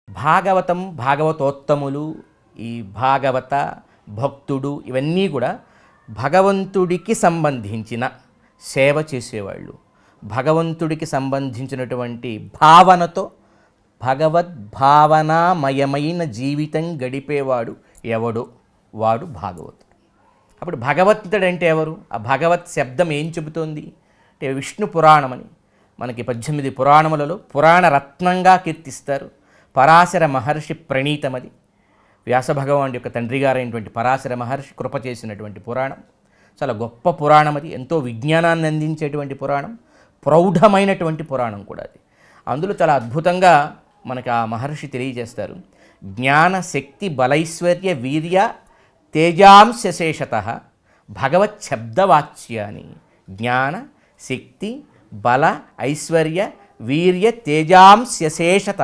భాగవతం, భాగవతోత్తములు, ఈ భాగవత భక్తుడు ఇవన్నీ కూడా భగవంతుడికి సంబంధించిన సేవ చేసేవాళ్ళు, భగవంతుడికి సంబంధించినటువంటి భావనతో భగవద్భావనామయమైన జీవితం గడిపేవాడు ఎవడో వాడు భాగవతుడు. అప్పుడు భగవద్గీతుడు అంటే ఎవరు? ఆ భగవత్ శబ్దం ఏం చెబుతోంది అంటే విష్ణు పురాణమని మనకి 18 పురాణములలో పురాణ రత్నంగా కీర్తిస్తారు. పరాశర మహర్షి ప్రణీతమది. వ్యాసభగవానుడి యొక్క తండ్రి గారైనటువంటి పరాశర మహర్షి కృప చేసినటువంటి పురాణం. చాలా గొప్ప పురాణం అది, ఎంతో విజ్ఞానాన్ని అందించేటువంటి పురాణం, ప్రౌఢమైనటువంటి పురాణం కూడా అది. అందులో చాలా అద్భుతంగా మనకు ఆ మహర్షి తెలియజేస్తారు. జ్ఞాన శక్తి బలైశ్వర్య వీర్య తేజాంశేషత భగవత్ శబ్దవాచ్యాని. జ్ఞాన శక్తి బల ఐశ్వర్య వీర్య తేజాంశేషత